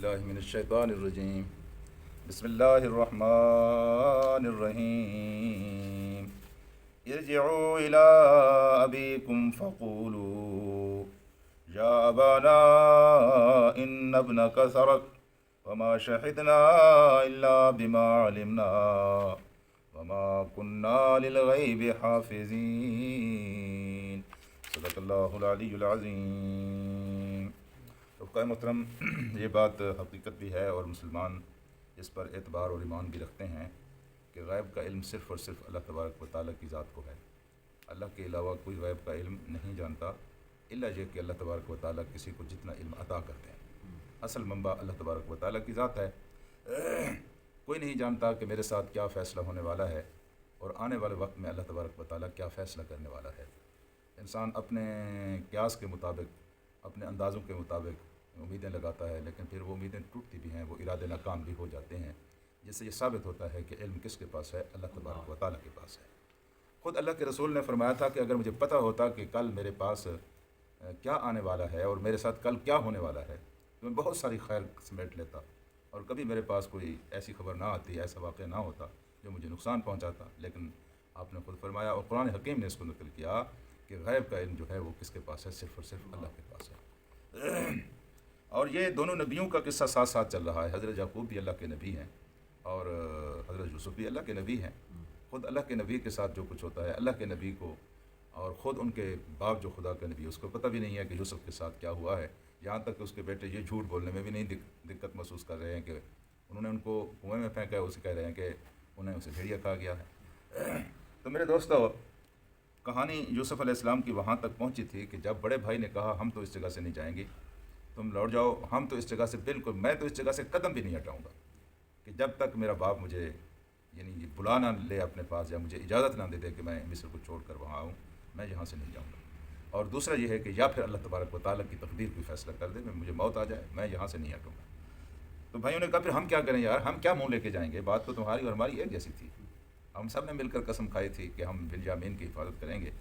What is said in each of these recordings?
باللہ من الشیطان الرجیم بسم اللہ الرحمن الرحیم ارجعوا الی ابیکم فقولوا یا ابانا ان ابنک سرق وما شہدنا الا بما علمنا وما کننا للغیب حافظین صدق اللہ العلی العظیم۔ رفقائے محترم، یہ بات حقیقت بھی ہے اور مسلمان اس پر اعتبار اور ایمان بھی رکھتے ہیں کہ غیب کا علم صرف اور صرف اللہ تبارک و تعالیٰ کی ذات کو ہے۔ اللہ کے علاوہ کوئی غیب کا علم نہیں جانتا، الا یہ کہ اللہ تبارک و تعالیٰ کسی کو جتنا علم عطا کرتے ہیں۔ اصل منبع اللہ تبارک و تعالیٰ کی ذات ہے۔ کوئی نہیں جانتا کہ میرے ساتھ کیا فیصلہ ہونے والا ہے اور آنے والے وقت میں اللہ تبارک و تعالیٰ کیا فیصلہ کرنے والا ہے۔ انسان اپنے قیاس کے مطابق، اپنے اندازوں کے مطابق امیدیں لگاتا ہے، لیکن پھر وہ امیدیں ٹوٹتی بھی ہیں، وہ ارادے ناکام بھی ہو جاتے ہیں، جس سے یہ ثابت ہوتا ہے کہ علم کس کے پاس ہے؟ اللہ تبارک و تعالیٰ کے پاس ہے۔ خود اللہ کے رسول نے فرمایا تھا کہ اگر مجھے پتہ ہوتا کہ کل میرے پاس کیا آنے والا ہے اور میرے ساتھ کل کیا ہونے والا ہے تو میں بہت ساری خیر سمیٹ لیتا، اور کبھی میرے پاس کوئی ایسی خبر نہ آتی، ایسا واقعہ نہ ہوتا جو مجھے نقصان پہنچاتا۔ لیکن آپ نے خود فرمایا اور قرآن حکیم نے اس کو نقل کیا کہ غیب کا علم جو ہے وہ کس کے پاس ہے؟ صرف اور صرف اللہ کے پاس ہے۔ اور یہ دونوں نبیوں کا قصہ ساتھ ساتھ چل رہا ہے۔ حضرت یعقوب بھی اللہ کے نبی ہیں اور حضرت یوسف بھی اللہ کے نبی ہیں۔ خود اللہ کے نبی کے ساتھ جو کچھ ہوتا ہے، اللہ کے نبی کو اور خود ان کے باپ جو خدا کے نبی، اس کو پتہ بھی نہیں ہے کہ یوسف کے ساتھ کیا ہوا ہے، یہاں تک کہ اس کے بیٹے یہ جھوٹ بولنے میں بھی نہیں دقت محسوس کر رہے ہیں کہ انہوں نے ان کو کنویں میں پھینکا ہے، اسے کہہ رہے ہیں کہ انہیں اسے بھیڑیا کھا گیا ہے۔ تو میرے دوستو، کہانی یوسف علیہ السلام کی وہاں تک پہنچی تھی کہ جب بڑے بھائی نے کہا ہم تو اس جگہ سے نہیں جائیں گے، تم لوٹ جاؤ، ہم تو اس جگہ سے بالکل، میں تو اس جگہ سے قدم بھی نہیں ہٹاؤں گا کہ جب تک میرا باپ مجھے یعنی بلا نہ لے اپنے پاس یا مجھے اجازت نہ دے دے کہ میں مصر کو چھوڑ کر وہاں آؤں، میں یہاں سے نہیں جاؤں گا۔ اور دوسرا یہ ہے کہ یا پھر اللہ تبارک و تعالیٰ کی تقدیر کوئی فیصلہ کر دے، مجھے موت آ جائے، میں یہاں سے نہیں ہٹوں گا۔ تو بھائیوں نے کہا پھر ہم کیا کریں یار، ہم کیا منہ لے کے جائیں گے؟ بات تو تمہاری اور ہماری ایک جیسی تھی، ہم سب نے مل کر قسم کھائی تھی کہ ہم بنیامین کی حفاظت کریں گے،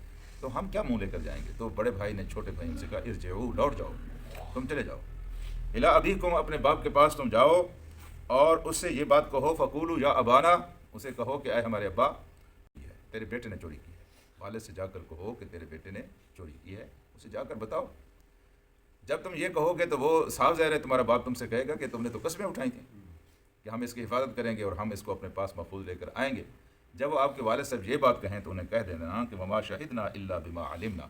تو ہم کیا منہ لے کر جائیں گے؟ تو بڑے بھائی نے چھوٹے بھائی سے کہا ارجعوا، لوٹ جاؤ، تم چلے جاؤ، الی ابیکم، اپنے باپ کے پاس تم جاؤ اور اس سے یہ بات کہو، فقولوا یا ابانا، اسے کہو کہ اے ہمارے ابا، تیرے بیٹے نے چوری کی ہے۔ والد سے جا کر کہو کہ تیرے بیٹے نے چوری کی ہے، اسے جا کر بتاؤ۔ جب تم یہ کہو گے تو وہ صاف ظاہر ہے تمہارا باپ تم سے کہے گا کہ تم نے تو قسمیں اٹھائی تھیں کہ ہم اس کی حفاظت کریں گے اور ہم اس کو اپنے پاس محفوظ لے کر آئیں گے۔ جب وہ آپ کے والد صاحب یہ بات کہیں تو انہیں کہہ دینا کہ وما شہدنا الا بما علمنا،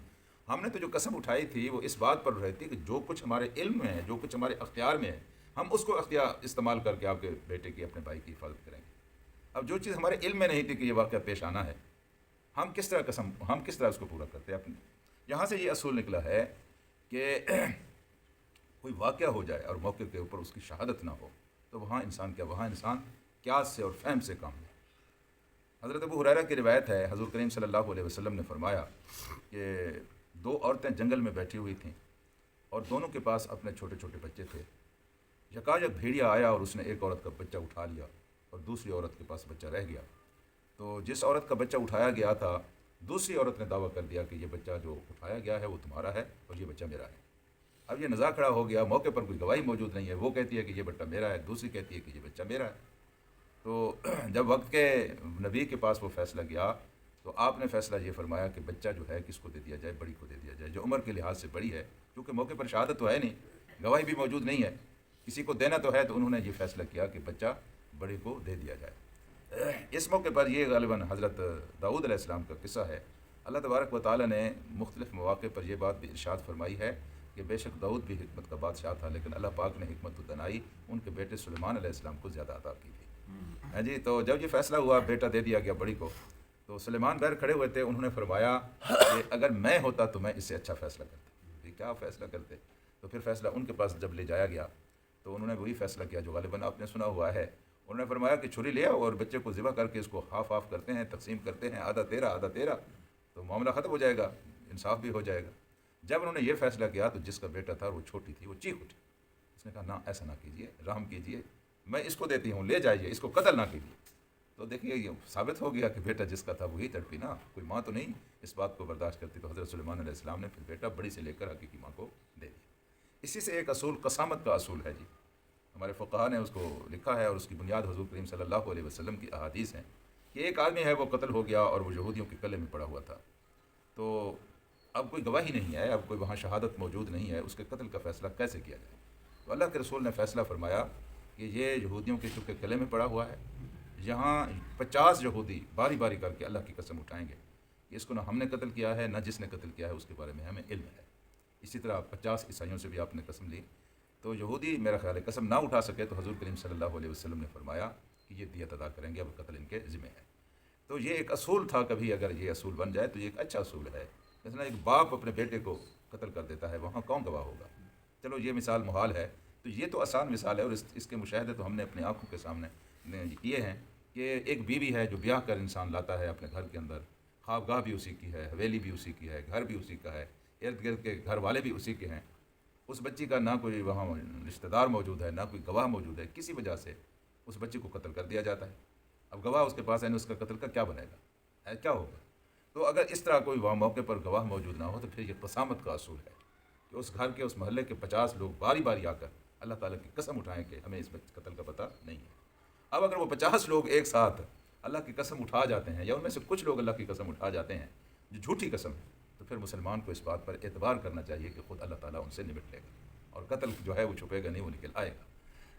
ہم نے تو جو قسم اٹھائی تھی وہ اس بات پر رہتی کہ جو کچھ ہمارے علم میں ہے، جو کچھ ہمارے اختیار میں ہے، ہم اس کو اختیار استعمال کر کے آپ کے بیٹے کی، اپنے بھائی کی حفاظت کریں گے۔ اب جو چیز ہمارے علم میں نہیں تھی کہ یہ واقعہ پیش آنا ہے، ہم کس طرح اس کو پورا کرتے ہیں؟ یہاں سے یہ اصول نکلا ہے کہ کوئی واقعہ ہو جائے اور موقع کے اوپر اس کی شہادت نہ ہو تو وہاں انسان قیاس سے اور فہم سے کام لے۔ حضرت ابو ہریرہ کی روایت ہے، حضور کریم صلی اللہ علیہ وسلم نے فرمایا کہ دو عورتیں جنگل میں بیٹھی ہوئی تھیں اور دونوں کے پاس اپنے چھوٹے چھوٹے بچے تھے۔ یکایک بھیڑیا آیا اور اس نے ایک عورت کا بچہ اٹھا لیا اور دوسری عورت کے پاس بچہ رہ گیا۔ تو جس عورت کا بچہ اٹھایا گیا تھا، دوسری عورت نے دعویٰ کر دیا کہ یہ بچہ جو اٹھایا گیا ہے وہ تمہارا ہے اور یہ بچہ میرا ہے۔ اب یہ نزاع کھڑا ہو گیا، موقع پر کوئی گواہی موجود نہیں ہے، وہ کہتی ہے کہ یہ بچہ میرا ہے، دوسری کہتی ہے کہ یہ بچہ میرا ہے۔ تو جب وقت کے نبی کے پاس وہ فیصلہ گیا تو آپ نے فیصلہ یہ فرمایا کہ بچہ جو ہے کس کو دے دیا جائے؟ بڑی کو دے دیا جائے، جو عمر کے لحاظ سے بڑی ہے، کیونکہ موقع پر شہادت تو ہے نہیں، گواہی بھی موجود نہیں ہے، کسی کو دینا تو ہے، تو انہوں نے یہ فیصلہ کیا کہ بچہ بڑے کو دے دیا جائے۔ اس موقع پر یہ غالباً حضرت داؤد علیہ السلام کا قصہ ہے۔ اللہ تبارک و تعالیٰ نے مختلف مواقع پر یہ بات بھی ارشاد فرمائی ہے کہ بے شک داؤد بھی حکمت کا بادشاہ تھا، لیکن اللہ پاک نے حکمت و دانائی ان کے بیٹے سلیمان علیہ السلام کو زیادہ عطا کی تھی۔ ہاں جی، تو جب یہ فیصلہ ہوا، بیٹا دے دیا گیا بڑی کو، تو سلیمان غیر کھڑے ہوئے تھے، انہوں نے فرمایا کہ اگر میں ہوتا تو میں اس سے اچھا فیصلہ کرتا۔ یہ کیا فیصلہ کرتے؟ تو پھر فیصلہ ان کے پاس جب لے جایا گیا تو انہوں نے وہی فیصلہ کیا جو غالباً آپ نے سنا ہوا ہے۔ انہوں نے فرمایا کہ چھری لے آؤ اور بچے کو ذبح کر کے اس کو ہاف آف کرتے ہیں، تقسیم کرتے ہیں، آدھا تیرا آدھا تیرا، تو معاملہ ختم ہو جائے گا، انصاف بھی ہو جائے گا۔ جب انہوں نے یہ فیصلہ کیا تو جس کا بیٹا تھا وہ چھوٹی تھی، وہ چیخ اٹھی، اس نے کہا نہ، ایسا نہ کیجیے، رحم کیجیے، میں اس کو دیتی ہوں، لے جائیے، اس کو قتل نہ کیجیے۔ تو دیکھیے یہ ثابت ہو گیا کہ بیٹا جس کا تھا وہی تڑپی نا، کوئی ماں تو نہیں اس بات کو برداشت کرتی۔ تو حضرت سلیمان علیہ السلام نے پھر بیٹا بڑی سے لے کر حقیقی ماں کو دے دیا۔ اسی سے ایک اصول قسامت کا اصول ہے جی، ہمارے فقہا نے اس کو لکھا ہے، اور اس کی بنیاد حضور کریم صلی اللہ علیہ وسلم کی احادیث ہیں کہ ایک آدمی ہے وہ قتل ہو گیا اور وہ یہودیوں کے قلعے میں پڑا ہوا تھا، تو اب کوئی گواہی نہیں ہے، اب کوئی وہاں شہادت موجود نہیں ہے، اس کے قتل کا فیصلہ کیسے کیا جائے؟ تو اللہ کے رسول نے فیصلہ فرمایا کہ یہ یہودیوں کے چونکہ قلعے میں پڑا ہوا ہے، یہاں 50 یہودی باری باری کر کے اللہ کی قسم اٹھائیں گے کہ اس کو نہ ہم نے قتل کیا ہے نہ جس نے قتل کیا ہے اس کے بارے میں ہمیں علم ہے۔ اسی طرح 50 عیسائیوں سے بھی آپ نے قسم لی، تو یہودی میرا خیال ہے قسم نہ اٹھا سکے تو حضور کریم صلی اللہ علیہ وسلم نے فرمایا کہ یہ دیت ادا کریں گے، اب قتل ان کے ذمہ ہے۔ تو یہ ایک اصول تھا، کبھی اگر یہ اصول بن جائے تو یہ ایک اچھا اصول ہے۔ مثلا ایک باپ اپنے بیٹے کو قتل کر دیتا ہے، وہاں کون گواہ ہوگا؟ چلو یہ مثال محال ہے، تو یہ تو آسان مثال ہے، اور اس کے مشاہدے تو ہم نے اپنی آنکھوں کے سامنے کیے ہیں کہ ایک بیوی ہے جو بیاہ کر انسان لاتا ہے اپنے گھر کے اندر، خوابگاہ بھی اسی کی ہے، حویلی بھی اسی کی ہے، گھر بھی اسی کا ہے، ارد گرد کے گھر والے بھی اسی کے ہیں، اس بچی کا نہ کوئی وہاں رشتہ دار موجود ہے، نہ کوئی گواہ موجود ہے، کسی وجہ سے اس بچی کو قتل کر دیا جاتا ہے۔ اب گواہ اس کے پاس ہے، اس کا قتل کا کیا بنے گا؟ کیا ہوگا؟ تو اگر اس طرح کوئی وہاں موقع پر گواہ موجود نہ ہو تو پھر یہ قسامت کا اصول ہے کہ اس گھر کے اس محلے کے 50 لوگ باری باری آ کر اللہ تعالیٰ کی قسم اٹھائیں کہ ہمیں اس قتل کا پتہ نہیں ہے۔ اب اگر وہ 50 لوگ ایک ساتھ اللہ کی قسم اٹھا جاتے ہیں، یا ان میں سے کچھ لوگ اللہ کی قسم اٹھا جاتے ہیں جو جھوٹی قسم ہے، تو پھر مسلمان کو اس بات پر اعتبار کرنا چاہیے کہ خود اللہ تعالیٰ ان سے نمٹ لے گا، اور قتل جو ہے وہ چھپے گا نہیں، وہ نکل آئے گا۔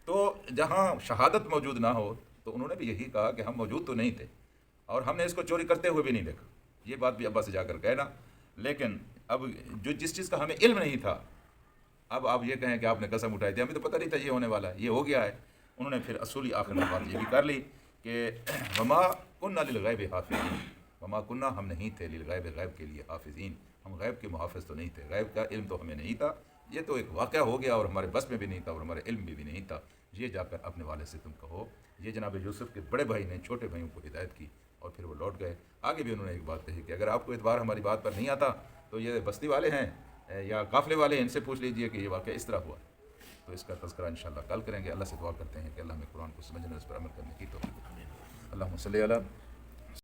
تو جہاں شہادت موجود نہ ہو تو انہوں نے بھی یہی کہا کہ ہم موجود تو نہیں تھے، اور ہم نے اس کو چوری کرتے ہوئے بھی نہیں دیکھا، یہ بات بھی ابا سے جا کر کہنا، لیکن اب جو جس چیز کا ہمیں علم نہیں تھا، اب آپ یہ کہیں کہ آپ نے قسم اٹھائی تھی، ہمیں تو پتہ نہیں تھا یہ ہونے والا ہے، یہ ہو گیا ہے۔ انہوں نے پھر اصولی آخر میں بات یہ بھی کر لی کہ وما کننا للغیب حافظین، وما کننا ہم نہیں تھے للغیب غیب کے لیے حافظین، ہم غیب کے محافظ تو نہیں تھے، غیب کا علم تو ہمیں نہیں تھا، یہ تو ایک واقعہ ہو گیا اور ہمارے بس میں بھی نہیں تھا اور ہمارے علم میں بھی نہیں تھا، یہ جا کر اپنے والد سے تم کہو۔ یہ جناب یوسف کے بڑے بھائی نے چھوٹے بھائیوں کو ہدایت کی اور پھر وہ لوٹ گئے۔ آگے بھی انہوں نے ایک بات کہی کہ اگر آپ کو اعتبار ہماری بات پر نہیں آتا تو یہ بستی والے ہیں یا قافلے والے ہیں، ان سے پوچھ لیجئے کہ یہ واقعہ اس طرح ہوا۔ تو اس کا تذکرہ انشاءاللہ کل کریں گے۔ اللہ سے دعا کرتے ہیں کہ اللہ ہمیں قرآن کو سمجھنے اور اس پر عمل کرنے کی توفیق دے۔ اللہم صلی علی